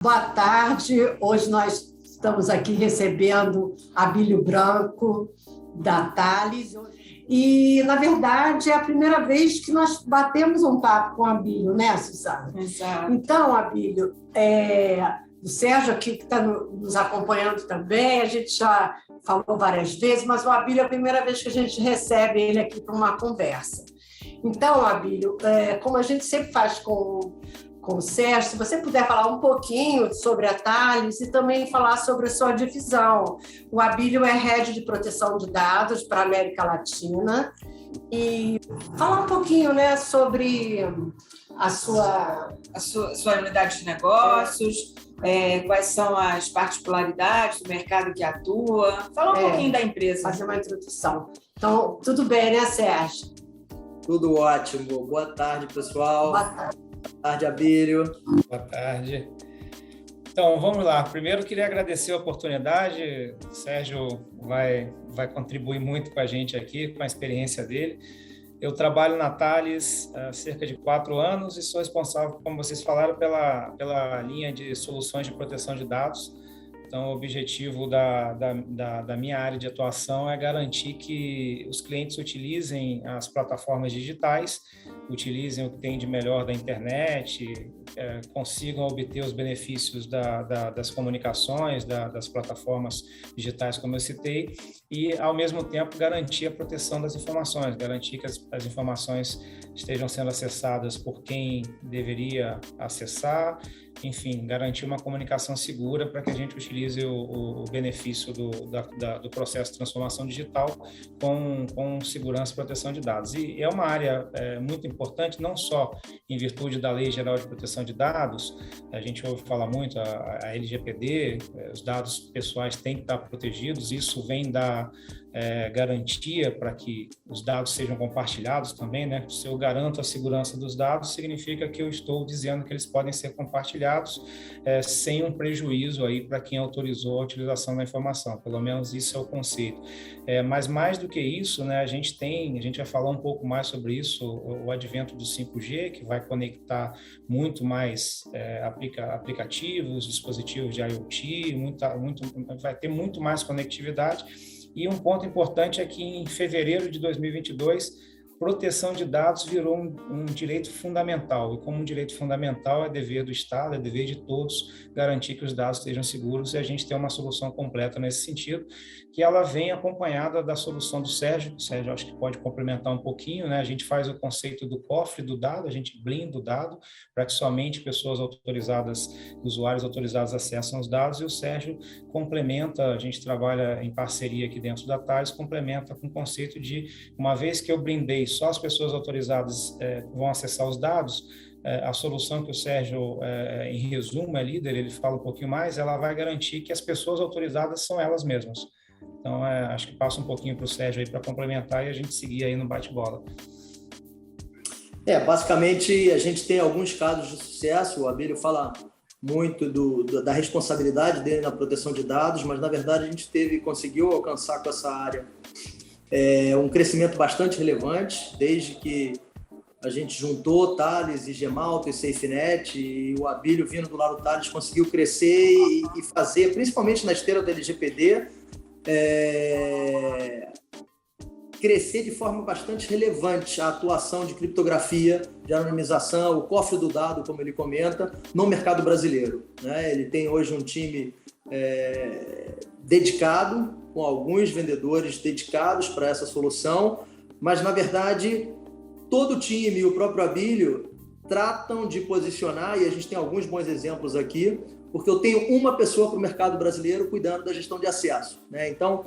Boa tarde. Hoje nós estamos aqui recebendo Abílio Branco, da Thales. E, na verdade, é a primeira vez que nós batemos um papo com o Abílio, né, Suzana? Exato. Então, Abílio, o Sérgio aqui que está nos acompanhando também, a gente já falou várias vezes, mas o Abílio é a primeira vez que a gente recebe ele aqui para uma conversa. Então, Abílio, como a gente sempre faz com o Sérgio, se você puder falar um pouquinho sobre a Thales e também falar sobre a sua divisão. O Abílio é Head de Proteção de Dados para a América Latina e falar um pouquinho, né, sobre a sua unidade de negócios, quais são as particularidades do mercado que atua. Fala um pouquinho da empresa. Fazer uma introdução. Então, tudo bem, né, Sérgio? Tudo ótimo. Boa tarde, pessoal. Boa tarde. Boa tarde, Abílio. Boa tarde. Então, vamos lá. Primeiro, queria agradecer a oportunidade. O Sérgio vai contribuir muito com a gente aqui, com a experiência dele. Eu trabalho na Thales há cerca de 4 anos e sou responsável, como vocês falaram, pela linha de soluções de proteção de dados. Então, o objetivo da minha área de atuação é garantir que os clientes utilizem as plataformas digitais, utilizem o que tem de melhor da internet, consigam obter os benefícios das comunicações, das plataformas digitais, como eu citei, e, ao mesmo tempo, garantir a proteção das informações, garantir que as informações estejam sendo acessadas por quem deveria acessar, enfim, garantir uma comunicação segura para que a gente utilize o benefício do processo de transformação digital com segurança e proteção de dados. E é uma área muito importante, não só em virtude da Lei Geral de Proteção de Dados, a gente ouve falar muito, a LGPD, os dados pessoais têm que estar protegidos, isso vem da garantia para que os dados sejam compartilhados também, né? Se eu garanto a segurança dos dados, significa que eu estou dizendo que eles podem ser compartilhados sem um prejuízo aí para quem autorizou a utilização da informação. Pelo menos isso é o conceito. Mas mais do que isso, né? A gente vai falar um pouco mais sobre isso, o advento do 5G, que vai conectar muito mais aplicativos, dispositivos de IoT, vai ter muito mais conectividade. E um ponto importante é que em fevereiro de 2022, proteção de dados virou um direito fundamental. E como um direito fundamental, é dever do Estado, é dever de todos garantir que os dados estejam seguros e a gente tem uma solução completa nesse sentido, que ela vem acompanhada da solução do Sérgio. O Sérgio acho que pode complementar um pouquinho, né? A gente faz o conceito do cofre do dado, a gente blinda o dado para que somente pessoas autorizadas, usuários autorizados acessem os dados, e o Sérgio complementa, a gente trabalha em parceria aqui dentro da Thales, complementa com o conceito de, uma vez que eu blindei só as pessoas autorizadas vão acessar os dados, a solução que o Sérgio, em resumo, é líder, ele fala um pouquinho mais, ela vai garantir que as pessoas autorizadas são elas mesmas. Então, acho que passa um pouquinho para o Sérgio aí para complementar e a gente seguir aí no bate-bola. Basicamente, a gente tem alguns casos de sucesso, o Abílio fala muito da responsabilidade dele na proteção de dados, mas, na verdade, a gente conseguiu alcançar com essa área um crescimento bastante relevante, desde que a gente juntou Thales e Gemalto e SafeNet, e o Abílio, vindo do lado do Thales, conseguiu crescer e fazer, principalmente na esteira da LGPD, crescer de forma bastante relevante a atuação de criptografia, de anonimização, o cofre do dado, como ele comenta, no mercado brasileiro, né? Ele tem hoje um time dedicado, com alguns vendedores dedicados para essa solução, mas, na verdade, todo o time e o próprio Abílio tratam de posicionar, e a gente tem alguns bons exemplos aqui, porque eu tenho uma pessoa para o mercado brasileiro cuidando da gestão de acesso, né? Então,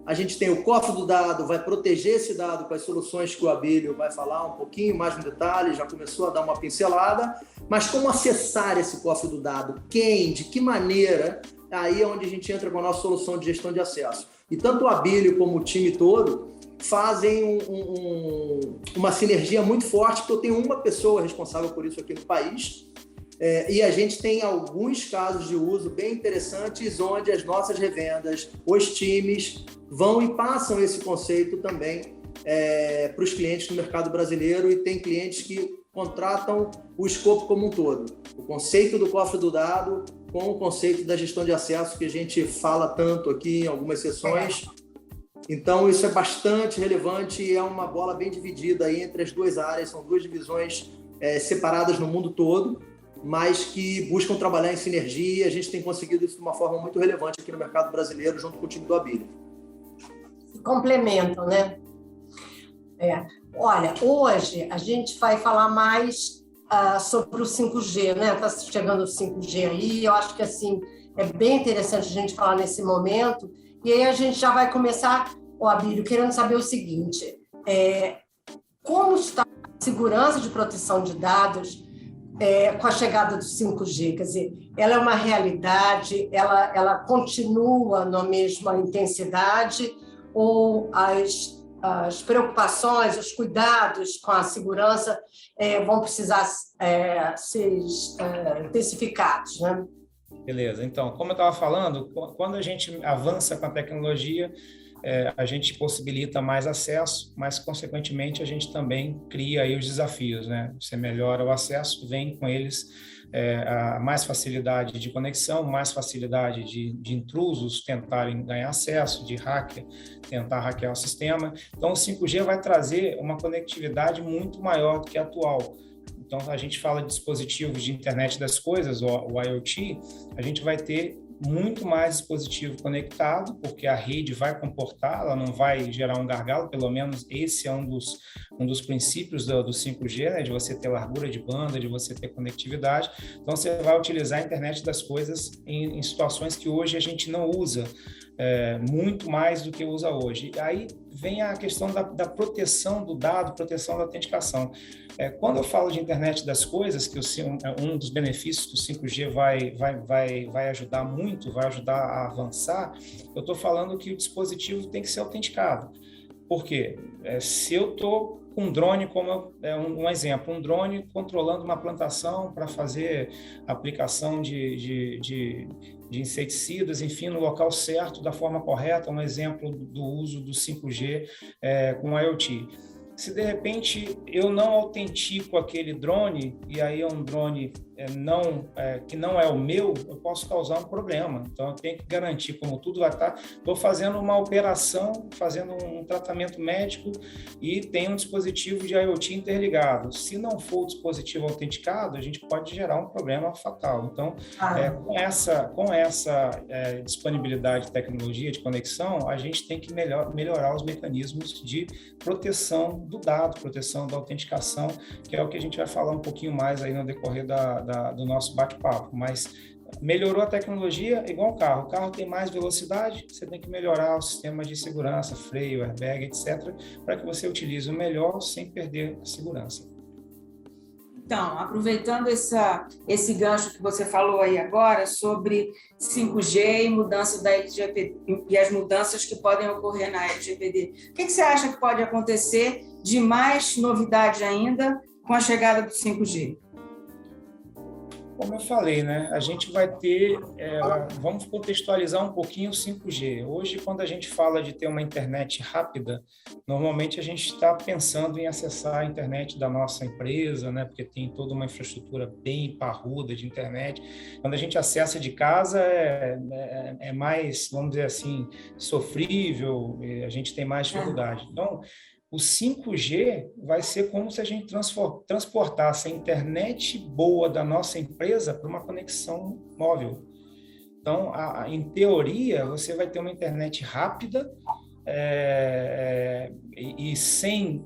a gente tem o cofre do dado, vai proteger esse dado com as soluções que o Abílio vai falar um pouquinho mais no detalhe, já começou a dar uma pincelada, mas como acessar esse cofre do dado? Quem? De que maneira? Aí é onde a gente entra com a nossa solução de gestão de acesso. E tanto o Abílio como o time todo fazem uma sinergia muito forte, porque eu tenho uma pessoa responsável por isso aqui no país, e a gente tem alguns casos de uso bem interessantes, onde as nossas revendas, os times, vão e passam esse conceito também para os clientes no mercado brasileiro, e tem clientes que contratam o escopo como um todo. O conceito do cofre do dado com o conceito da gestão de acesso que a gente fala tanto aqui em algumas sessões. Então, isso é bastante relevante e é uma bola bem dividida aí entre as duas áreas. São duas divisões separadas no mundo todo, mas que buscam trabalhar em sinergia. A gente tem conseguido isso de uma forma muito relevante aqui no mercado brasileiro, junto com o time do Abilio. Se complementam, né? Olha, hoje a gente vai falar mais sobre o 5G, né? Está chegando o 5G aí, eu acho que assim, é bem interessante a gente falar nesse momento, e aí a gente já vai começar, Abilio, querendo saber o seguinte, como está a segurança de proteção de dados com a chegada do 5G? Quer dizer, ela é uma realidade, ela continua na mesma intensidade, ou as preocupações, os cuidados com a segurança vão precisar ser intensificados, né? Beleza. Então, como eu estava falando, quando a gente avança com a tecnologia, a gente possibilita mais acesso, mas, consequentemente, a gente também cria aí os desafios, né? Você melhora o acesso, vem com eles a mais facilidade de conexão, mais facilidade de intrusos tentarem ganhar acesso, de hacker tentar hackear o sistema. Então, o 5G vai trazer uma conectividade muito maior do que a atual. Então, a gente fala de dispositivos de internet das coisas, o IoT, a gente vai ter muito mais dispositivo conectado, porque a rede vai comportar, ela não vai gerar um gargalo, pelo menos esse é um dos princípios do 5G, né, de você ter largura de banda, de você ter conectividade. Então, você vai utilizar a internet das coisas em situações que hoje a gente não usa, muito mais do que usa hoje. E aí vem a questão da proteção do dado, proteção da autenticação. Quando eu falo de internet das coisas, que um dos benefícios que o 5G vai ajudar muito, vai ajudar a avançar, eu estou falando que o dispositivo tem que ser autenticado. Por quê? Se eu estou com um drone, como um exemplo, um drone controlando uma plantação para fazer aplicação de inseticidas, enfim, no local certo, da forma correta, um exemplo do uso do 5G com IoT. Se, de repente, eu não autentico aquele drone, e aí é um drone que não é o meu, eu posso causar um problema. Então, eu tenho que garantir, como tudo vai estar, estou fazendo uma operação, fazendo um tratamento médico e tem um dispositivo de IoT interligado. Se não for o dispositivo autenticado, a gente pode gerar um problema fatal. Então, com essa disponibilidade de tecnologia, de conexão, a gente tem que melhorar os mecanismos de proteção do dado, proteção da autenticação, que é o que a gente vai falar um pouquinho mais aí no decorrer do nosso bate-papo. Mas melhorou a tecnologia, igual o carro tem mais velocidade, você tem que melhorar o sistema de segurança, freio, airbag, etc., para que você utilize o melhor sem perder a segurança. Então, aproveitando esse gancho que você falou aí agora sobre 5G e mudança da LGPD e as mudanças que podem ocorrer na LGPD, o que você acha que pode acontecer de mais novidade ainda com a chegada do 5G? Como eu falei, né? A gente vai ter, vamos contextualizar um pouquinho o 5G. Hoje, quando a gente fala de ter uma internet rápida, normalmente a gente está pensando em acessar a internet da nossa empresa, né? Porque tem toda uma infraestrutura bem parruda de internet. Quando a gente acessa de casa, é mais, vamos dizer assim, sofrível, a gente tem mais dificuldade. Então, o 5G vai ser como se a gente transportasse a internet boa da nossa empresa para uma conexão móvel. Então, em teoria, você vai ter uma internet rápida e sem...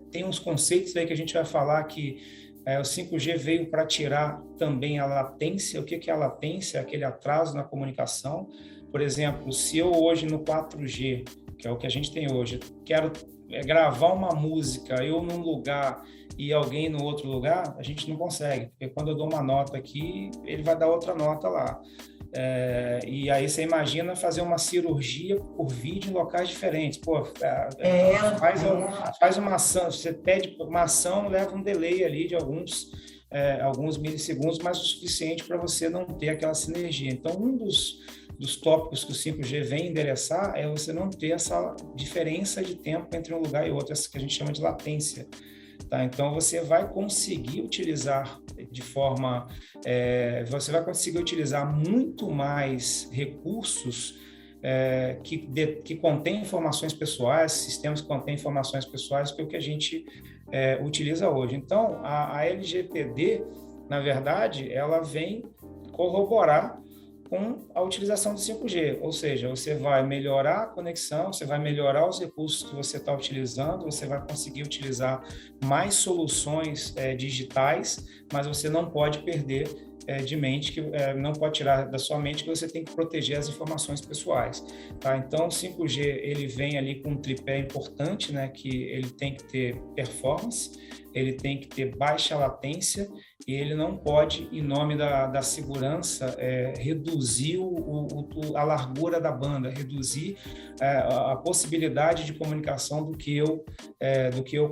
tem uns conceitos aí que a gente vai falar que o 5G veio para tirar também a latência. O que é a latência? Aquele atraso na comunicação. Por exemplo, se eu hoje no 4G, que é o que a gente tem hoje, quero gravar uma música, eu num lugar e alguém no outro lugar, a gente não consegue, porque quando eu dou uma nota aqui, ele vai dar outra nota lá. E aí você imagina fazer uma cirurgia por vídeo em locais diferentes. Pô, faz uma ação, você pede uma ação, leva um delay ali de alguns milissegundos, mas o suficiente para você não ter aquela sinergia. Então, um dos tópicos que o 5G vem endereçar é você não ter essa diferença de tempo entre um lugar e outro, essa que a gente chama de latência. Tá? Então, você vai conseguir utilizar você vai conseguir utilizar muito mais recursos que contêm informações pessoais, sistemas que contêm informações pessoais, que é o que a gente utiliza hoje. Então, a LGPD, na verdade, ela vem corroborar com a utilização do 5G, ou seja, você vai melhorar a conexão, você vai melhorar os recursos que você está utilizando, você vai conseguir utilizar mais soluções digitais, mas você não pode perder de mente, não pode tirar da sua mente que você tem que proteger as informações pessoais. Tá? Então, o 5G ele vem ali com um tripé importante, né, que ele tem que ter performance, ele tem que ter baixa latência e ele não pode, em nome da segurança, reduzir a largura da banda, reduzir a possibilidade de comunicação do que eu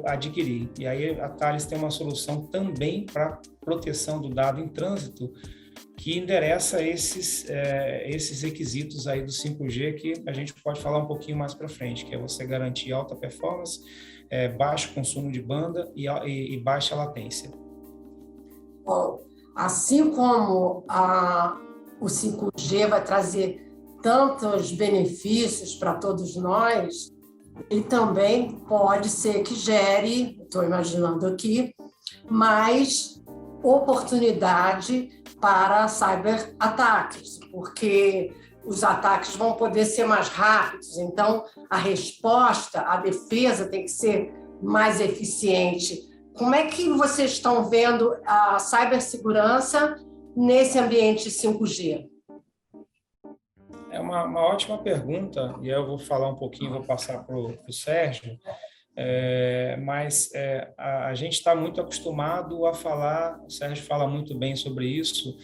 adquiri. E aí a Thales tem uma solução também para proteção do dado em trânsito, que endereça esses requisitos aí do 5G, que a gente pode falar um pouquinho mais para frente, que é você garantir alta performance, baixo consumo de banda e baixa latência. Bom, assim como o 5G vai trazer tantos benefícios para todos nós, ele também pode ser que gere, estou imaginando aqui, mais oportunidade para cyberataques, porque os ataques vão poder ser mais rápidos, então a resposta, a defesa tem que ser mais eficiente. Como é que vocês estão vendo a cibersegurança nesse ambiente 5G? É uma ótima pergunta, e eu vou falar um pouquinho, vou passar para o Sérgio, mas a gente está muito acostumado a falar, o Sérgio fala muito bem sobre isso,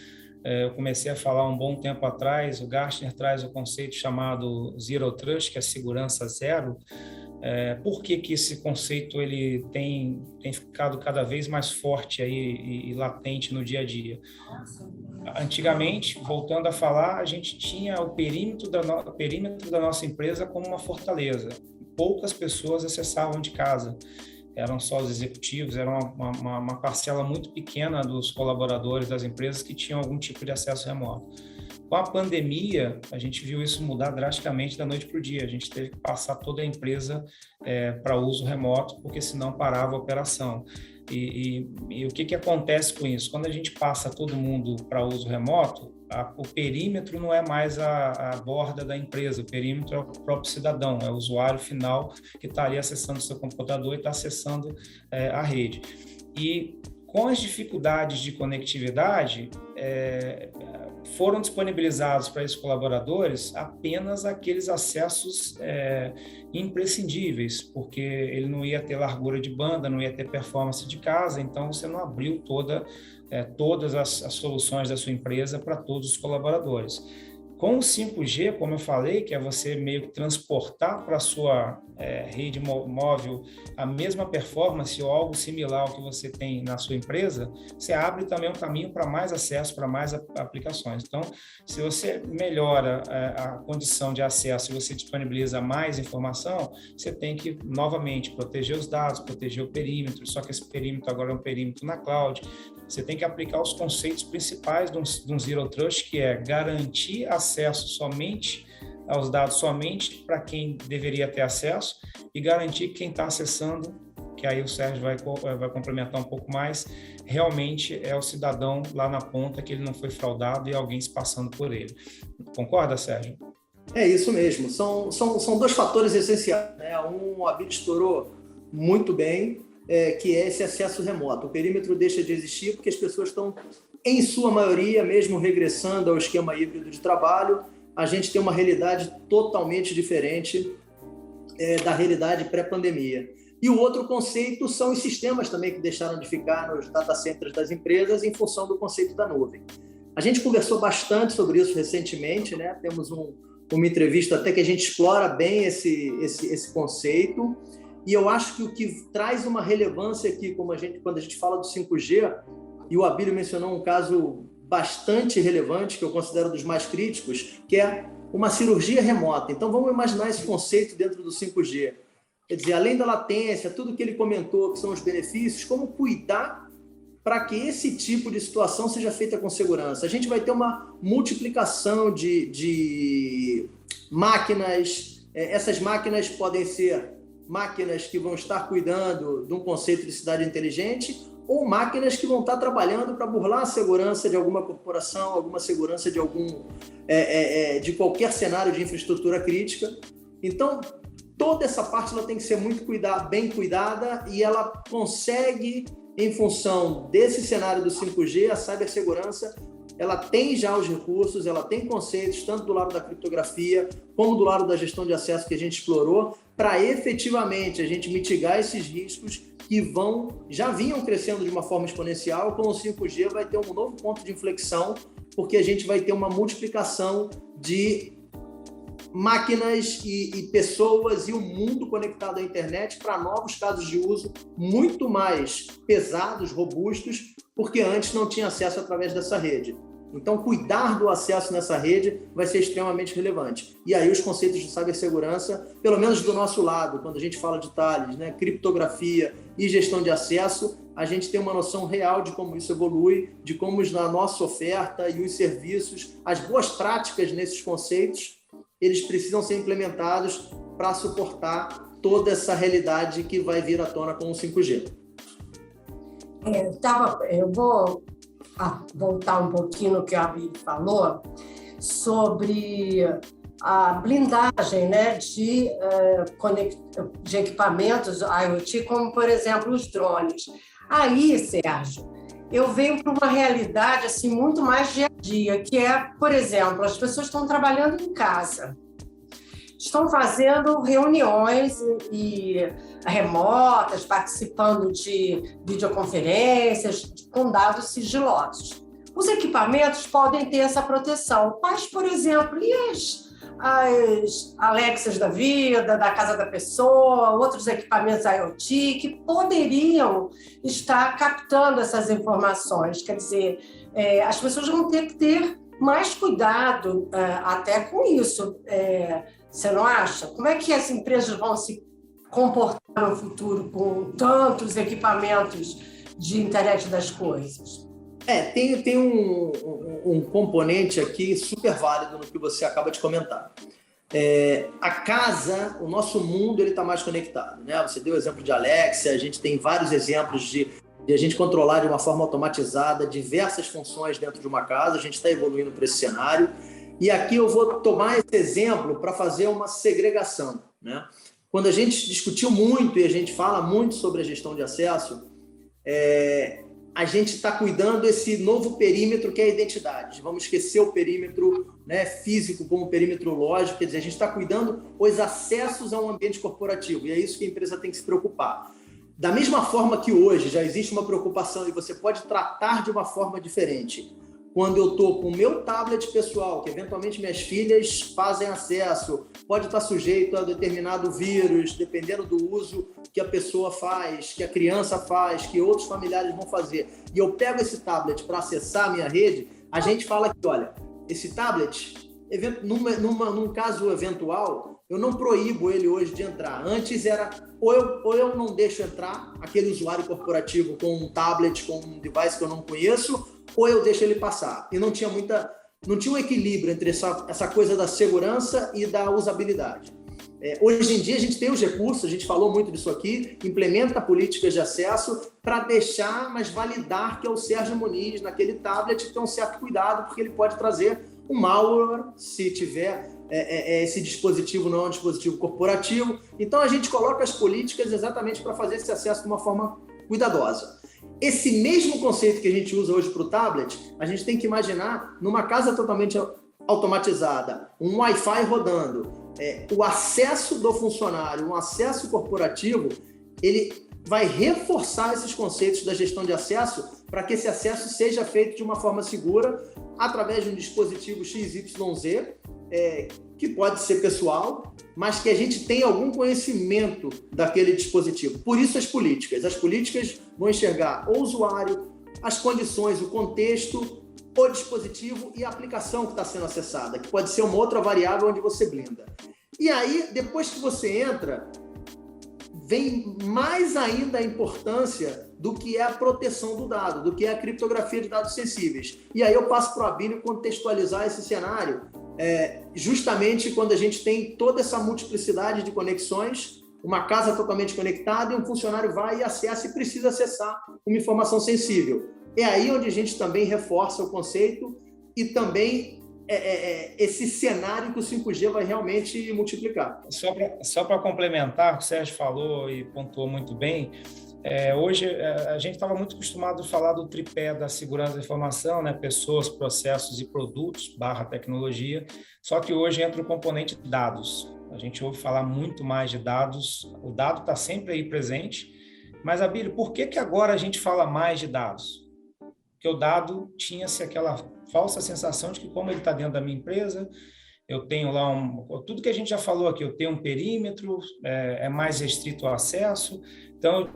eu comecei a falar um bom tempo atrás, o Gartner traz o conceito chamado Zero Trust, que é segurança zero. Por que esse conceito ele tem ficado cada vez mais forte aí e latente no dia a dia? Antigamente, voltando a falar, a gente tinha o perímetro da nossa empresa como uma fortaleza. Poucas pessoas acessavam de casa. Eram só os executivos, era uma parcela muito pequena dos colaboradores das empresas que tinham algum tipo de acesso remoto. Com a pandemia, a gente viu isso mudar drasticamente da noite para o dia. A gente teve que passar toda a empresa para uso remoto, porque senão parava a operação. E o que acontece com isso? Quando a gente passa todo mundo para uso remoto, o perímetro não é mais a borda da empresa, o perímetro é o próprio cidadão, é o usuário final que está ali acessando o seu computador e está acessando a rede. E com as dificuldades de conectividade, foram disponibilizados para esses colaboradores apenas aqueles acessos imprescindíveis, porque ele não ia ter largura de banda, não ia ter performance de casa, então você não abriu todas as soluções da sua empresa para todos os colaboradores. Com o 5G, como eu falei, que é você meio que transportar para a sua rede móvel a mesma performance ou algo similar ao que você tem na sua empresa, você abre também um caminho para mais acesso, para mais aplicações. Então, se você melhora a condição de acesso e você disponibiliza mais informação, você tem que, novamente, proteger os dados, proteger o perímetro, só que esse perímetro agora é um perímetro na cloud. Você tem que aplicar os conceitos principais de um Zero Trust, que é garantir acesso somente aos dados somente para quem deveria ter acesso e garantir que quem está acessando, que aí o Sérgio vai complementar um pouco mais, realmente é o cidadão lá na ponta, que ele não foi fraudado e alguém se passando por ele. Concorda, Sérgio? É isso mesmo. São dois fatores essenciais, né? O Abílio estourou muito bem, que é esse acesso remoto. O perímetro deixa de existir porque as pessoas estão, em sua maioria, mesmo regressando ao esquema híbrido de trabalho. A gente tem uma realidade totalmente diferente da realidade pré-pandemia. E o outro conceito são os sistemas também que deixaram de ficar nos data centers das empresas em função do conceito da nuvem. A gente conversou bastante sobre isso recentemente, né? Temos uma entrevista até que a gente explora bem esse conceito. E eu acho que o que traz uma relevância aqui, quando a gente fala do 5G, e o Abílio mencionou um caso bastante relevante, que eu considero dos mais críticos, que é uma cirurgia remota. Então, vamos imaginar esse conceito dentro do 5G. Quer dizer, além da latência, tudo que ele comentou, que são os benefícios, como cuidar para que esse tipo de situação seja feita com segurança. A gente vai ter uma multiplicação de máquinas. Essas máquinas podem ser máquinas que vão estar cuidando de um conceito de cidade inteligente ou máquinas que vão estar trabalhando para burlar a segurança de alguma corporação, alguma segurança de de qualquer cenário de infraestrutura crítica. Então, toda essa parte ela tem que ser muito bem cuidada e ela consegue, em função desse cenário do 5G, a cibersegurança, ela tem já os recursos, ela tem conceitos, tanto do lado da criptografia, como do lado da gestão de acesso que a gente explorou, para efetivamente a gente mitigar esses riscos que já vinham crescendo de uma forma exponencial. Com o 5G vai ter um novo ponto de inflexão, porque a gente vai ter uma multiplicação de máquinas e pessoas e o mundo conectado à internet para novos casos de uso muito mais pesados, robustos, porque antes não tinha acesso através dessa rede. Então, cuidar do acesso nessa rede vai ser extremamente relevante. E aí os conceitos de cibersegurança, pelo menos do nosso lado, quando a gente fala de Thales, né, criptografia e gestão de acesso, a gente tem uma noção real de como isso evolui, de como na nossa oferta e os serviços, as boas práticas nesses conceitos, eles precisam ser implementados para suportar toda essa realidade que vai vir à tona com o 5G. Eu vou voltar um pouquinho no que a Abílio falou sobre a blindagem, né, de equipamentos IoT, como, por exemplo, os drones. Aí, Sérgio, eu venho para uma realidade assim, muito mais dia a dia, que é, por exemplo, as pessoas estão trabalhando em casa, estão fazendo reuniões remotas, participando de videoconferências com dados sigilosos. Os equipamentos podem ter essa proteção, mas, por exemplo, e as Alexas da vida, da casa da pessoa, outros equipamentos IoT que poderiam estar captando essas informações. Quer dizer, as pessoas vão ter que ter mais cuidado até com isso. Você não acha? Como é que as empresas vão se comportar no futuro com tantos equipamentos de internet das coisas? Tem um componente aqui super válido no que você acaba de comentar. A casa, o nosso mundo, ele está mais conectado, né? Você deu o exemplo de Alexa, a gente tem vários exemplos de a gente controlar de uma forma automatizada diversas funções dentro de uma casa. A gente está evoluindo para esse cenário. E aqui eu vou tomar esse exemplo para fazer uma segregação, né? Quando a gente discutiu muito e a gente fala muito sobre a gestão de acesso, a gente está cuidando desse novo perímetro que é a identidade. Vamos esquecer o perímetro, né, físico como perímetro lógico, quer dizer, a gente está cuidando os acessos a um ambiente corporativo, e é isso que a empresa tem que se preocupar. Da mesma forma que hoje já existe uma preocupação e você pode tratar de uma forma diferente. Quando eu estou com o meu tablet pessoal, que eventualmente minhas filhas fazem acesso, pode estar sujeito a determinado vírus, dependendo do uso que a pessoa faz, que a criança faz, que outros familiares vão fazer, e eu pego esse tablet para acessar a minha rede, a gente fala que, olha, esse tablet, num caso eventual, eu não proíbo ele hoje de entrar. Antes era, ou eu não deixo entrar aquele usuário corporativo com um tablet, com um device que eu não conheço, ou eu deixo ele passar. E não tinha um equilíbrio entre essa coisa da segurança e da usabilidade. Hoje em dia a gente tem os recursos, a gente falou muito disso aqui, implementa políticas de acesso para deixar, mas validar que é o Sérgio Muniz naquele tablet, tem um certo cuidado, porque ele pode trazer um malware, se tiver esse dispositivo não é um dispositivo corporativo. Então a gente coloca as políticas exatamente para fazer esse acesso de uma forma cuidadosa. Esse mesmo conceito que a gente usa hoje para o tablet, a gente tem que imaginar numa casa totalmente automatizada, um Wi-Fi rodando, o acesso do funcionário, um acesso corporativo, ele vai reforçar esses conceitos da gestão de acesso para que esse acesso seja feito de uma forma segura através de um dispositivo XYZ, que pode ser pessoal, mas que a gente tenha algum conhecimento daquele dispositivo. Por isso as políticas vão enxergar o usuário, as condições, o contexto, o dispositivo e a aplicação que está sendo acessada, que pode ser uma outra variável onde você blinda. E aí, depois que você entra, vem mais ainda a importância do que é a proteção do dado, do que é a criptografia de dados sensíveis. E aí eu passo para o Abílio contextualizar esse cenário, justamente quando a gente tem toda essa multiplicidade de conexões, uma casa totalmente conectada e um funcionário vai e acessa e precisa acessar uma informação sensível. É aí onde a gente também reforça o conceito e também esse cenário que o 5G vai realmente multiplicar. Só para complementar, o que o Sérgio falou e pontuou muito bem, hoje a gente estava muito acostumado a falar do tripé da segurança da informação, né? Pessoas, processos e produtos, /tecnologia, só que hoje entra o componente dados. A gente ouve falar muito mais de dados, o dado está sempre aí presente, mas, Abílio, por que agora a gente fala mais de dados? Porque o dado tinha-se aquela falsa sensação de que, como ele está dentro da minha empresa, eu tenho lá tudo que a gente já falou aqui, eu tenho um perímetro, é mais restrito o acesso, então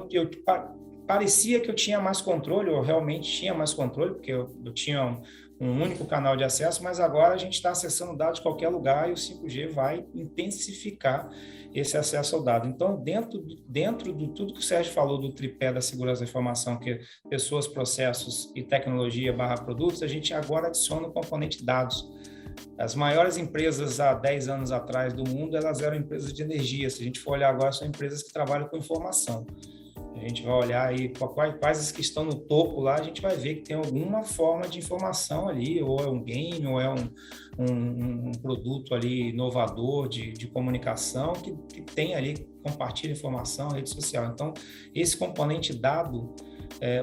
parecia que eu tinha mais controle, eu realmente tinha mais controle, porque eu tinha um único canal de acesso, mas agora a gente está acessando dados de qualquer lugar e o 5G vai intensificar esse acesso ao dado. Então, dentro de tudo que o Sérgio falou do tripé da segurança da informação, que é pessoas, processos e tecnologia /produtos, a gente agora adiciona o componente dados. As maiores empresas há 10 anos atrás do mundo, elas eram empresas de energia. Se a gente for olhar agora, são empresas que trabalham com informação. A gente vai olhar aí quais as que estão no topo lá, a gente vai ver que tem alguma forma de informação ali, ou é um game, ou é um produto ali inovador de comunicação que tem ali, compartilha informação, rede social. Então, esse componente dado,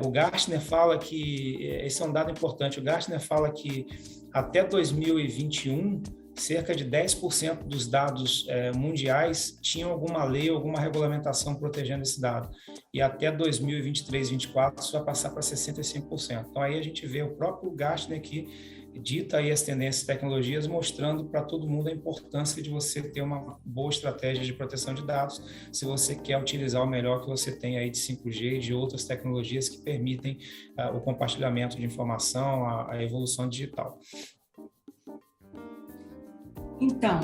o Gartner fala que, esse é um dado importante, o Gartner fala que até 2021, cerca de 10% dos dados mundiais tinham alguma lei, alguma regulamentação protegendo esse dado. E até 2023, 2024, isso vai passar para 65%. Então, aí a gente vê o próprio Gartner que dita aí as tendências e tecnologias, mostrando para todo mundo a importância de você ter uma boa estratégia de proteção de dados, se você quer utilizar o melhor que você tem aí de 5G e de outras tecnologias que permitem o compartilhamento de informação, a evolução digital. Então,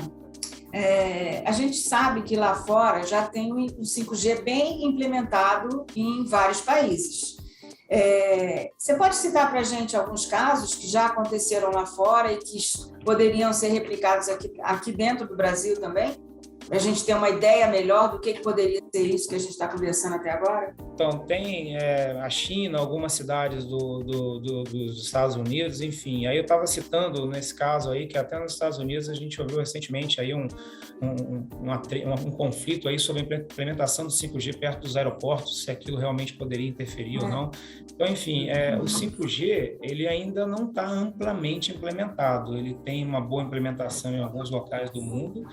a gente sabe que lá fora já tem um 5G bem implementado em vários países. Você pode citar para a gente alguns casos que já aconteceram lá fora e que poderiam ser replicados aqui dentro do Brasil também? Para a gente ter uma ideia melhor do que poderia ser isso que a gente está conversando até agora? Então, tem a China, algumas cidades dos Estados Unidos, enfim. Aí eu estava citando nesse caso aí, que até nos Estados Unidos a gente ouviu recentemente aí um conflito aí sobre a implementação do 5G perto dos aeroportos, se aquilo realmente poderia interferir ou não. Então, enfim, o 5G, ele ainda não está amplamente implementado. Ele tem uma boa implementação em alguns locais do mundo.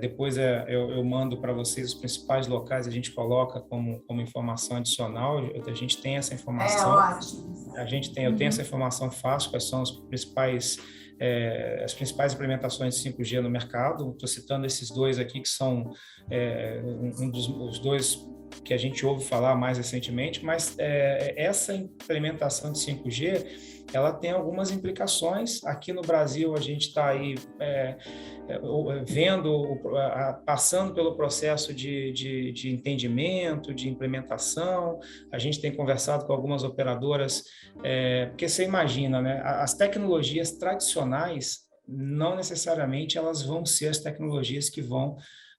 Depois eu mando para vocês os principais locais, a gente coloca como informação adicional, a gente tem essa informação. Ótimo. Eu tenho essa informação fácil, quais são as principais implementações de 5G no mercado. Estou citando esses dois aqui, que são os dois que a gente ouve falar mais recentemente, mas essa implementação de 5G, ela tem algumas implicações. Aqui no Brasil, a gente está aí passando pelo processo de entendimento, de implementação. A gente tem conversado com algumas operadoras, porque você imagina, né? As tecnologias tradicionais, não necessariamente elas vão ser as tecnologias que vão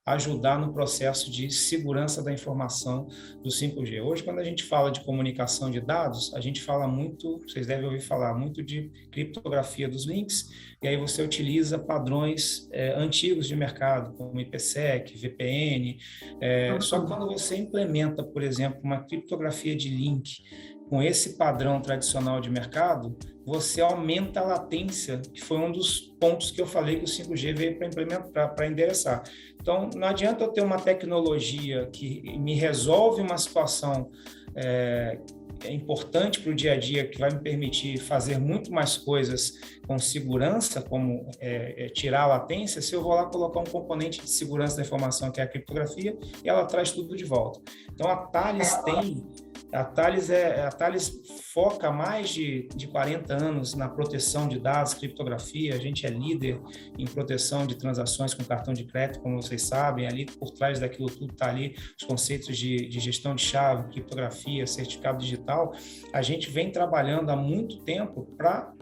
ajudar no processo de segurança da informação do 5G. Hoje, quando a gente fala de comunicação de dados, a gente fala muito, vocês devem ouvir falar muito de criptografia dos links, e aí você utiliza padrões antigos de mercado, como IPsec, VPN, só que quando você implementa, por exemplo, uma criptografia de link com esse padrão tradicional de mercado, você aumenta a latência, que foi um dos pontos que eu falei que o 5G veio para implementar, para endereçar. Então, não adianta eu ter uma tecnologia que me resolve uma situação importante para o dia a dia, que vai me permitir fazer muito mais coisas com segurança, como tirar a latência, se eu vou lá colocar um componente de segurança da informação, que é a criptografia, e ela traz tudo de volta. Então, a Thales tem A Thales foca há mais de 40 anos na proteção de dados, criptografia. A gente é líder em proteção de transações com cartão de crédito, como vocês sabem. Ali por trás daquilo tudo está ali os conceitos de gestão de chave, criptografia, certificado digital. A gente vem trabalhando há muito tempo para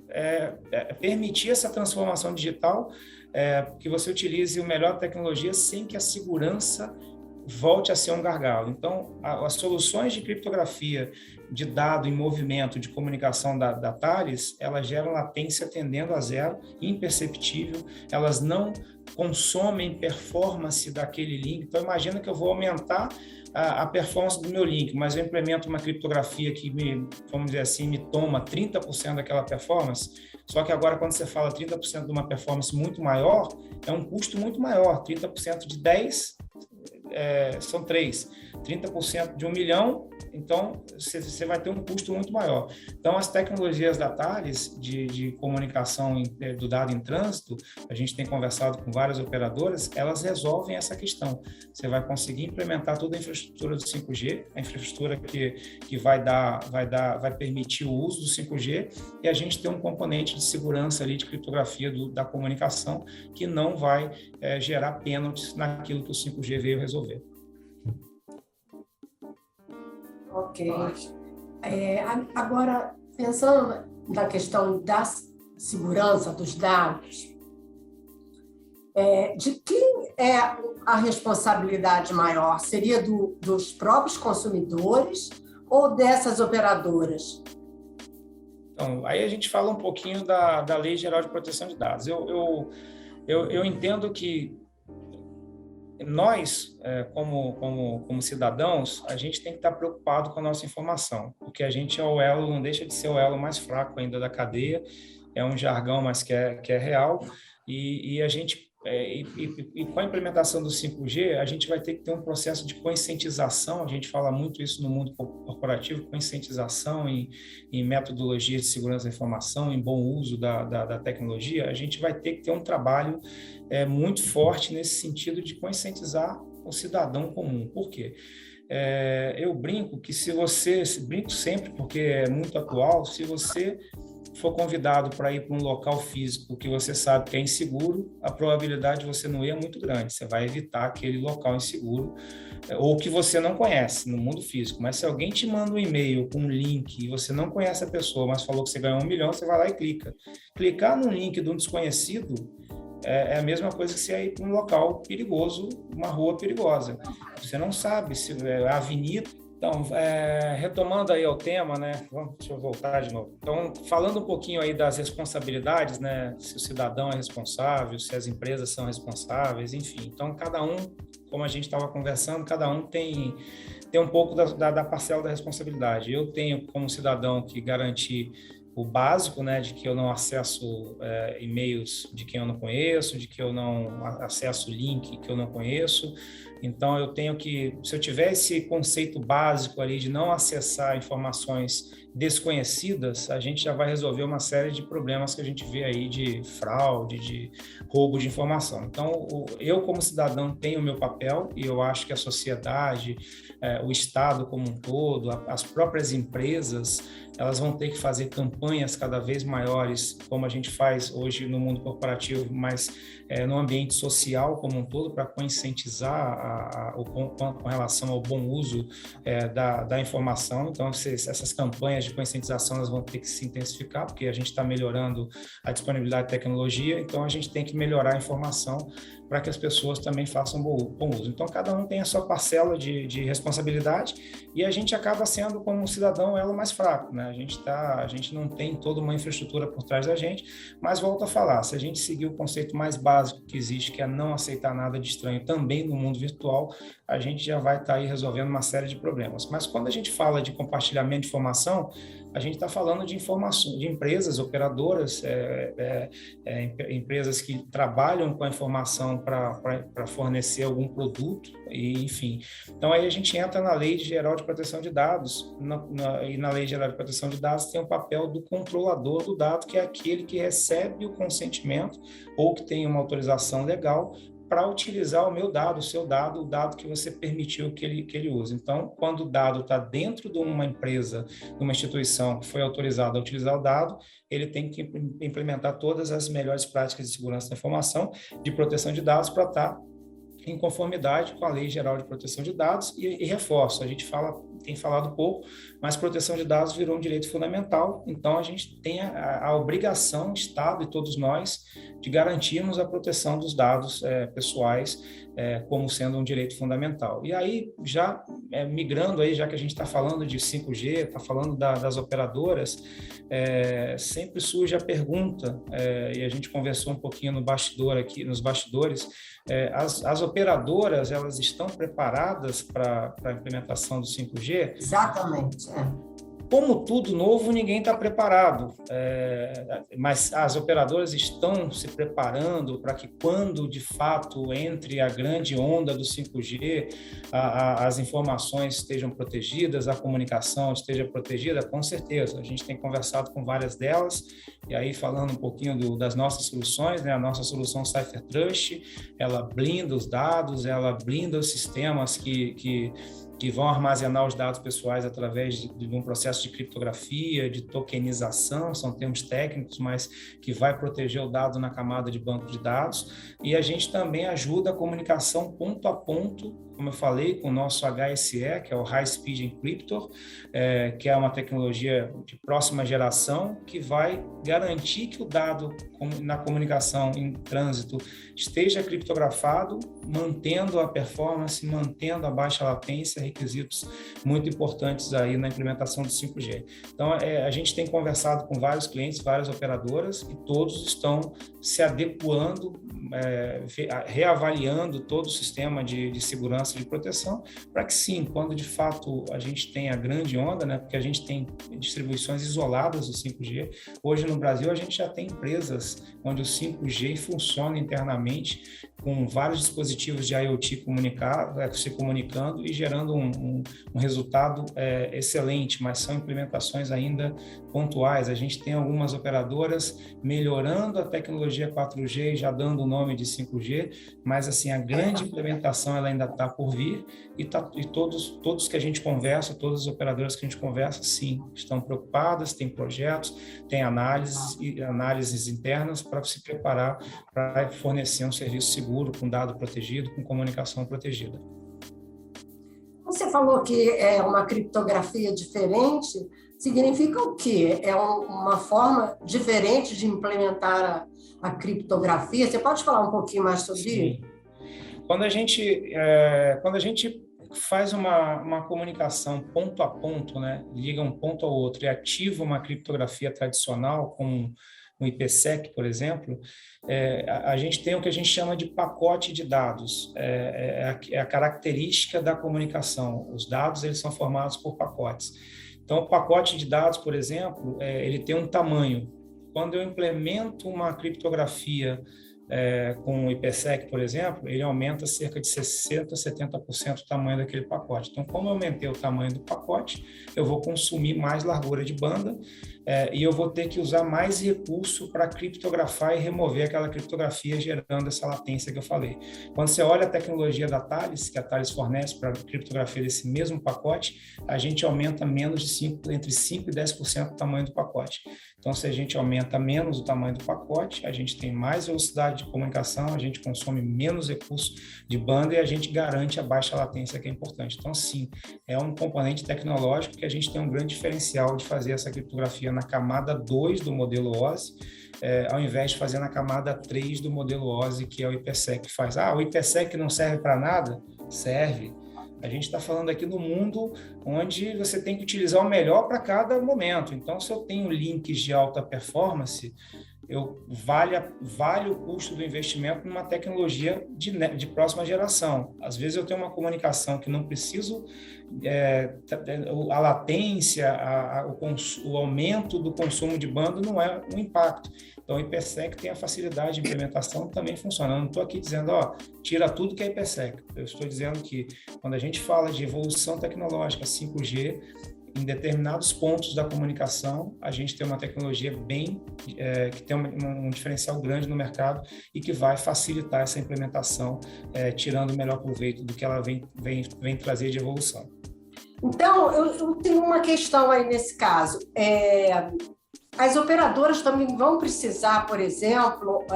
permitir essa transformação digital, que você utilize a melhor tecnologia sem que a segurança volte a ser um gargalo. Então, as soluções de criptografia, de dado em movimento, de comunicação da Thales, elas geram latência tendendo a zero, imperceptível, elas não consomem performance daquele link. Então, imagina que eu vou aumentar a performance do meu link, mas eu implemento uma criptografia que, vamos dizer assim, me toma 30% daquela performance, só que agora, quando você fala 30% de uma performance muito maior, é um custo muito maior. 30% de 10 são 3, 30% de 1 milhão, então você vai ter um custo muito maior. Então, as tecnologias da Thales de comunicação do dado em trânsito, a gente tem conversado com várias operadoras, elas resolvem essa questão. Você vai conseguir implementar toda a infraestrutura do 5G, a infraestrutura que vai permitir o uso do 5G, e a gente tem um componente de segurança ali, de criptografia da comunicação, que não vai gerar pênaltis naquilo que o 5G veio resolver. Ok. Agora, pensando na questão da segurança dos dados, de quem é a responsabilidade maior? Seria dos próprios consumidores ou dessas operadoras? Então, aí a gente fala um pouquinho da Lei Geral de Proteção de Dados. Eu entendo que nós, como cidadãos, a gente tem que estar preocupado com a nossa informação, porque a gente é o elo, não deixa de ser o elo mais fraco ainda da cadeia, é um jargão, mas que é real, e a gente, com a implementação do 5G, a gente vai ter que ter um processo de conscientização, a gente fala muito isso no mundo corporativo, conscientização em metodologias de segurança da informação, em bom uso da tecnologia, a gente vai ter que ter um trabalho muito forte nesse sentido de conscientizar o cidadão comum. Por quê? Eu brinco que brinco sempre porque é muito atual, se você for convidado para ir para um local físico que você sabe que é inseguro, a probabilidade de você não ir é muito grande. Você vai evitar aquele local inseguro ou que você não conhece no mundo físico. Mas se alguém te manda um e-mail com um link e você não conhece a pessoa, mas falou que você ganhou 1 milhão, você vai lá e clica. Clicar num link de um desconhecido é a mesma coisa que você ir para um local perigoso, uma rua perigosa. Você não sabe se é a avenida. Então, retomando aí ao tema, né? Deixa eu voltar de novo. Então, falando um pouquinho aí das responsabilidades, né? Se o cidadão é responsável, se as empresas são responsáveis, enfim. Então, cada um, como a gente estava conversando, cada um tem um pouco da parcela da responsabilidade. Eu tenho, como cidadão, que garantir o básico, né, de que eu não acesso e-mails de quem eu não conheço, de que eu não acesso link que eu não conheço. Então, eu tenho que, se eu tiver esse conceito básico ali de não acessar informações desconhecidas, a gente já vai resolver uma série de problemas que a gente vê aí de fraude, de roubo de informação. Então, eu como cidadão tenho o meu papel e eu acho que a sociedade, o Estado como um todo, as próprias empresas, elas vão ter que fazer campanhas cada vez maiores, como a gente faz hoje no mundo corporativo, mas no ambiente social como um todo, para conscientizar com relação ao bom uso da informação. Então, essas campanhas de conscientização elas vão ter que se intensificar, porque a gente está melhorando a disponibilidade de tecnologia, então a gente tem que melhorar a informação para que as pessoas também façam bom uso. Então, cada um tem a sua parcela de responsabilidade e a gente acaba sendo, como um cidadão, elo mais fraco, né? A gente não tem toda uma infraestrutura por trás da gente, mas volto a falar, se a gente seguir o conceito mais básico que existe, que é não aceitar nada de estranho também no mundo virtual, a gente já vai estar aí resolvendo uma série de problemas. Mas quando a gente fala de compartilhamento de informação, a gente está falando de informação, de empresas, operadoras, empresas que trabalham com a informação para fornecer algum produto, e, enfim. Então, aí a gente entra na Lei Geral de Proteção de Dados, e na Lei Geral de Proteção de Dados tem o papel do controlador do dado, que é aquele que recebe o consentimento ou que tem uma autorização legal para utilizar o meu dado, o seu dado, o dado que você permitiu que ele use. Então, quando o dado está dentro de uma empresa, de uma instituição que foi autorizada a utilizar o dado, ele tem que implementar todas as melhores práticas de segurança da informação, de proteção de dados, para estar em conformidade com a Lei Geral de Proteção de Dados e reforço, a gente tem falado pouco, mas proteção de dados virou um direito fundamental, então a gente tem a obrigação, Estado e todos nós, de garantirmos a proteção dos dados pessoais como sendo um direito fundamental. E aí, já migrando aí, já que a gente está falando de 5G, está falando das operadoras, sempre surge a pergunta, e a gente conversou um pouquinho nos bastidores, as operadoras, elas estão preparadas para a implementação do 5G? Exatamente. Como tudo novo, ninguém está preparado, mas as operadoras estão se preparando para que quando, de fato, entre a grande onda do 5G, as informações estejam protegidas, a comunicação esteja protegida? Com certeza, a gente tem conversado com várias delas, e aí falando um pouquinho das nossas soluções, né? A nossa solução CipherTrust, ela blinda os dados, ela blinda os sistemas que vão armazenar os dados pessoais através de um processo de criptografia, de tokenização, são termos técnicos, mas que vai proteger o dado na camada de banco de dados. E a gente também ajuda a comunicação ponto a ponto, como eu falei, com o nosso HSE, que é o High Speed Encryptor, que é uma tecnologia de próxima geração, que vai garantir que o dado na comunicação em trânsito esteja criptografado, mantendo a performance, mantendo a baixa latência, requisitos muito importantes aí na implementação do 5G. Então, a gente tem conversado com vários clientes, várias operadoras, e todos estão se adequando, reavaliando todo o sistema de segurança e de proteção, para que sim, quando de fato a gente tem a grande onda, né, porque a gente tem distribuições isoladas do 5G, hoje no Brasil a gente já tem empresas onde o 5G funciona internamente com vários dispositivos de IoT se comunicando e gerando um resultado excelente, mas são implementações ainda pontuais. A gente tem algumas operadoras melhorando a tecnologia 4G e já dando o nome de 5G, mas assim, a grande implementação ela ainda está por vir, e todos que a gente conversa, todas as operadoras que a gente conversa, sim, estão preocupadas, têm projetos, têm análises internas para se preparar para fornecer um serviço seguro, com dado protegido, com comunicação protegida. Você falou que é uma criptografia diferente, significa o quê? É uma forma diferente de implementar a criptografia? Você pode falar um pouquinho mais sobre isso? Quando a gente faz uma comunicação ponto a ponto, né, liga um ponto ao outro e ativa uma criptografia tradicional com um IPsec, por exemplo, a gente tem o que a gente chama de pacote de dados, é a característica da comunicação. Os dados eles são formados por pacotes. Então, o pacote de dados, por exemplo, ele tem um tamanho. Quando eu implemento uma criptografia com o IPsec, por exemplo, ele aumenta cerca de 60%, 70% o tamanho daquele pacote. Então, como eu aumentei o tamanho do pacote, eu vou consumir mais largura de banda e eu vou ter que usar mais recurso para criptografar e remover aquela criptografia, gerando essa latência que eu falei. Quando você olha a tecnologia da Thales, que a Thales fornece para a criptografia desse mesmo pacote, a gente aumenta entre 5% e 10% o tamanho do pacote. Então, se a gente aumenta menos o tamanho do pacote, a gente tem mais velocidade de comunicação, a gente consome menos recurso de banda e a gente garante a baixa latência, que é importante. Então, sim, é um componente tecnológico que a gente tem um grande diferencial de fazer essa criptografia na camada 2 do modelo OSI, ao invés de fazer na camada 3 do modelo OSI, que é o IPsec que faz. O IPsec não serve para nada? Serve. A gente está falando aqui no mundo onde você tem que utilizar o melhor para cada momento. Então, se eu tenho links de alta performance, vale o custo do investimento numa tecnologia de próxima geração. Às vezes eu tenho uma comunicação que não preciso, a latência, o aumento do consumo de banda não é um impacto. Então, o IPsec tem a facilidade de implementação, também funciona. Eu não estou aqui dizendo, tira tudo que é IPsec. Eu estou dizendo que quando a gente fala de evolução tecnológica, 5G, em determinados pontos da comunicação, a gente tem uma tecnologia que tem um diferencial grande no mercado e que vai facilitar essa implementação, tirando o melhor proveito do que ela vem trazer de evolução. Então, eu tenho uma questão aí nesse caso. As operadoras também vão precisar, por exemplo,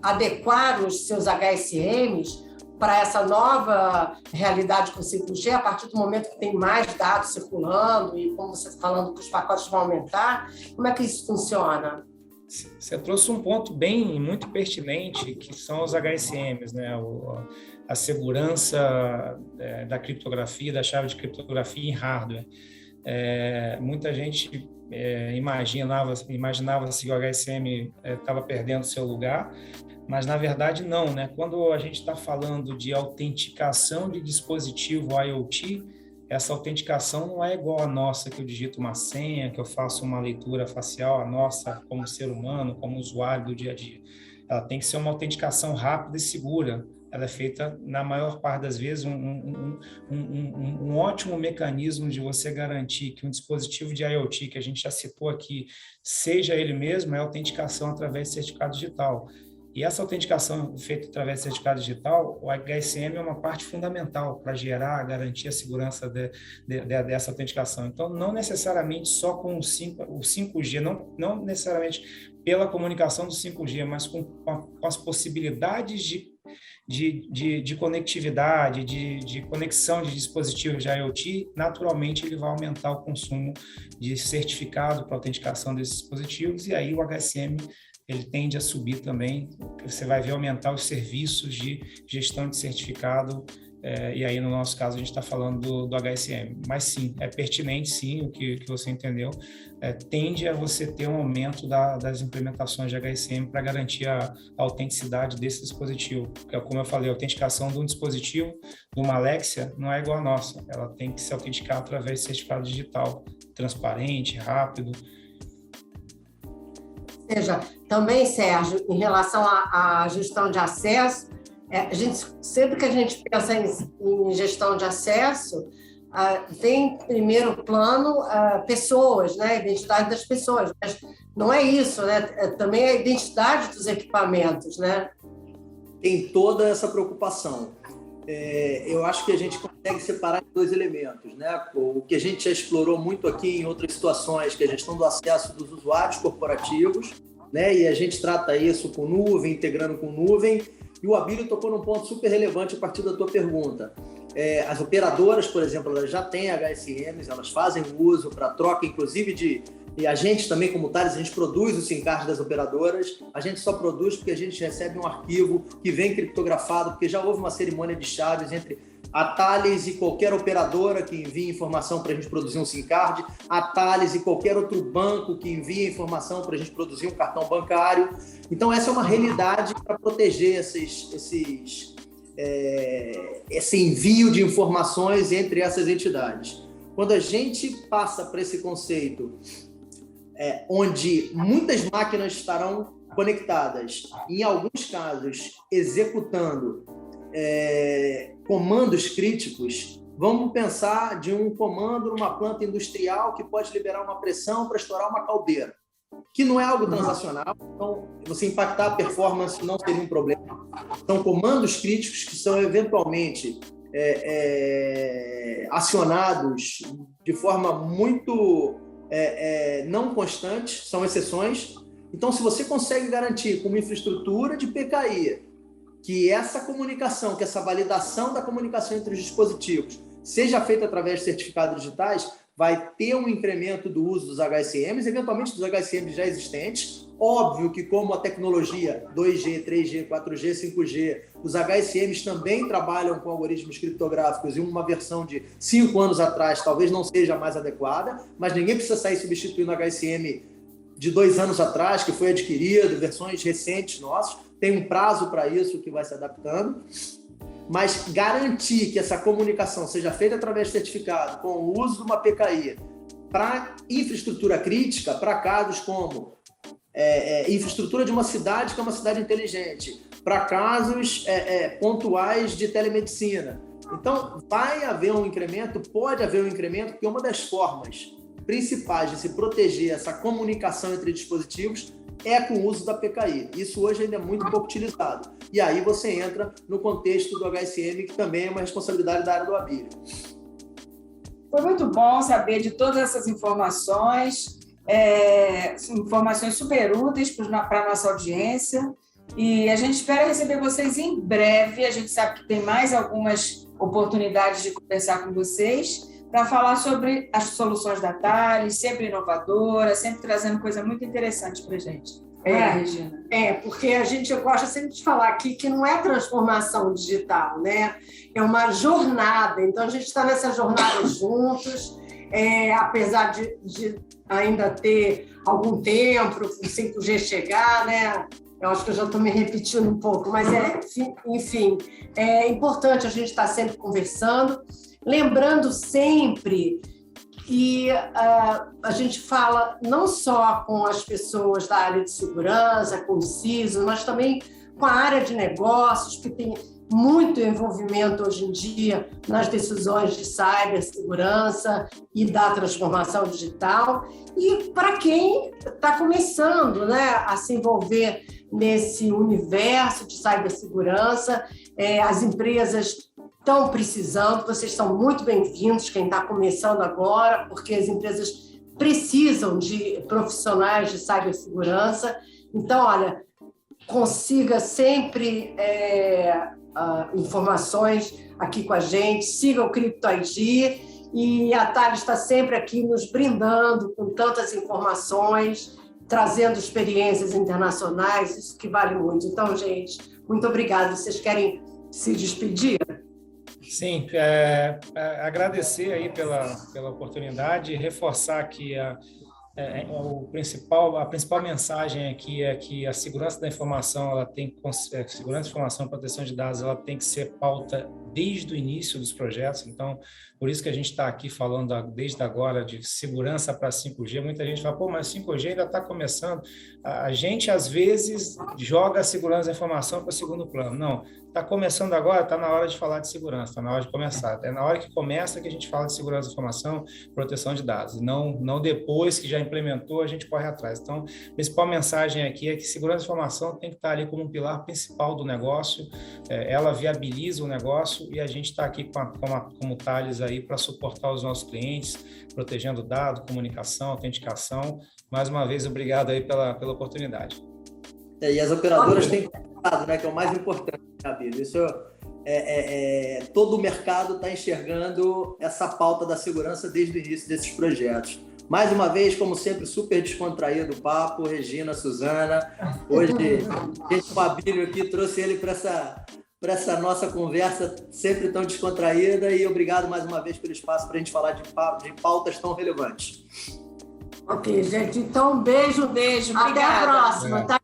adequar os seus HSMs para essa nova realidade com 5G, a partir do momento que tem mais dados circulando e, como você está falando, que os pacotes vão aumentar. Como é que isso funciona? Você trouxe um ponto muito pertinente, que são os HSMs, né? A segurança da criptografia, da chave de criptografia em hardware. Muita gente imaginava-se que o HSM estava perdendo seu lugar, mas na verdade não, né? Quando a gente está falando de autenticação de dispositivo IoT, essa autenticação não é igual a nossa, que eu digito uma senha, que eu faço uma leitura facial, a nossa como ser humano, como usuário do dia a dia. Ela tem que ser uma autenticação rápida e segura. Ela é feita, na maior parte das vezes, um ótimo mecanismo de você garantir que um dispositivo de IoT, que a gente já citou aqui, seja ele mesmo, é a autenticação através de certificado digital. E essa autenticação feita através de certificado digital, o HSM é uma parte fundamental para gerar, garantir a segurança dessa autenticação. Então, não necessariamente só com o 5G, não necessariamente pela comunicação do 5G, mas com as possibilidades de conectividade, de conexão de dispositivos de IoT, naturalmente ele vai aumentar o consumo de certificado para autenticação desses dispositivos, e aí o HSM ele tende a subir também. Você vai ver aumentar os serviços de gestão de certificado, e aí no nosso caso a gente está falando do HSM. Mas sim, é pertinente sim o que você entendeu, tende a você ter um aumento das implementações de HSM para garantir a autenticidade desse dispositivo. Porque, como eu falei, a autenticação de um dispositivo, de uma Alexia, não é igual a nossa, ela tem que se autenticar através de certificado digital, transparente, rápido. Ou seja, também, Sérgio, em relação à gestão de acesso, sempre que a gente pensa em gestão de acesso, vem em primeiro plano pessoas, né? A identidade das pessoas. Mas não é isso, né? Também a identidade dos equipamentos, né? Tem toda essa preocupação. Eu acho que a gente consegue separar em dois elementos, né? O que a gente já explorou muito aqui em outras situações, que é a gestão do acesso dos usuários corporativos, né? E a gente trata isso com nuvem, integrando com nuvem. E o Abílio tocou num ponto super relevante a partir da tua pergunta. As operadoras, por exemplo, elas já têm HSMs, elas fazem uso para troca, inclusive e a gente também, como Thales, a gente produz o SIM card das operadoras. A gente só produz porque a gente recebe um arquivo que vem criptografado, porque já houve uma cerimônia de chaves entre a Thales e qualquer operadora que envie informação para a gente produzir um SIM card, a Thales e qualquer outro banco que envie informação para a gente produzir um cartão bancário. Então, essa é uma realidade para proteger esse envio de informações entre essas entidades. Quando a gente passa para esse conceito onde muitas máquinas estarão conectadas, em alguns casos executando comandos críticos, vamos pensar de um comando numa planta industrial que pode liberar uma pressão para estourar uma caldeira, que não é algo transacional, então você impactar a performance não seria um problema. São comandos críticos que são eventualmente acionados de forma muito não constante, são exceções. Então, se você consegue garantir com uma infraestrutura de PKI que essa comunicação, que essa validação da comunicação entre os dispositivos seja feita através de certificados digitais, vai ter um incremento do uso dos HSMs, eventualmente dos HSMs já existentes. Óbvio que, como a tecnologia 2G, 3G, 4G, 5G, os HSMs também trabalham com algoritmos criptográficos e uma versão de 5 anos atrás talvez não seja mais adequada, mas ninguém precisa sair substituindo o HSM de 2 anos atrás, que foi adquirido, versões recentes nossas. Tem um prazo para isso que vai se adaptando. Mas garantir que essa comunicação seja feita através de certificado, com o uso de uma PKI, para infraestrutura crítica, para casos como infraestrutura de uma cidade que é uma cidade inteligente, para casos pontuais de telemedicina, Então, vai haver um incremento, pode haver um incremento, porque uma das formas principais de se proteger essa comunicação entre dispositivos é com o uso da PKI. Isso hoje ainda é muito pouco utilizado. E aí você entra no contexto do HSM, que também é uma responsabilidade da área do Abílio. Foi muito bom saber de todas essas informações, informações super úteis para a nossa audiência. E a gente espera receber vocês em breve. A gente sabe que tem mais algumas oportunidades de conversar com vocês para falar sobre as soluções da Thales, sempre inovadora, sempre trazendo coisa muito interessante para a gente. Regina. Porque a gente gosta sempre de falar aqui que não é transformação digital, né? É uma jornada. Então, a gente está nessa jornada juntos, apesar de ainda ter algum tempo para o 5G chegar, né? Eu acho que eu já estou me repetindo um pouco, mas enfim, é importante a gente estar sempre conversando, lembrando sempre que a gente fala não só com as pessoas da área de segurança, com o CISO, mas também com a área de negócios, que tem muito envolvimento hoje em dia nas decisões de cibersegurança e da transformação digital. E para quem está começando, né, a se envolver nesse universo de cibersegurança, as empresas estão precisando, vocês são muito bem-vindos, quem está começando agora, porque as empresas precisam de profissionais de cibersegurança. Então, olha, consiga sempre informações aqui com a gente, siga o CryptoID, e a Thales está sempre aqui nos brindando com tantas informações, trazendo experiências internacionais, isso que vale muito. Então, gente, muito obrigada. Vocês querem se despedir? Sim, agradecer aí pela oportunidade e reforçar que a principal mensagem aqui é que a segurança da informação, segurança da informação e proteção de dados, ela tem que ser pauta desde o início dos projetos. Então, por isso que a gente está aqui falando desde agora de segurança para 5G. Muita gente fala, mas 5G ainda está começando. A gente, às vezes, joga a segurança da informação para o segundo plano. Não, está começando agora, está na hora de falar de segurança, está na hora de começar. É na hora que começa que a gente fala de segurança da informação, proteção de dados. Não depois que já implementou, a gente corre atrás. Então, a principal mensagem aqui é que segurança da informação tem que estar ali como um pilar principal do negócio. Ela viabiliza o negócio e a gente está aqui como Thales aí para suportar os nossos clientes, protegendo dados, comunicação, autenticação. Mais uma vez, obrigado aí pela oportunidade. E as operadoras têm cuidado, né, que é o mais importante, Abílio. Isso todo o mercado está enxergando essa pauta da segurança desde o início desses projetos. Mais uma vez, como sempre, super descontraído o papo, Regina, Suzana. Hoje, a gente com o Abílio aqui trouxe ele para essa nossa conversa sempre tão descontraída, e obrigado mais uma vez pelo espaço para a gente falar de pautas tão relevantes. Ok, gente. Então, um beijo. Beijo, Até obrigada. a próxima. Tá?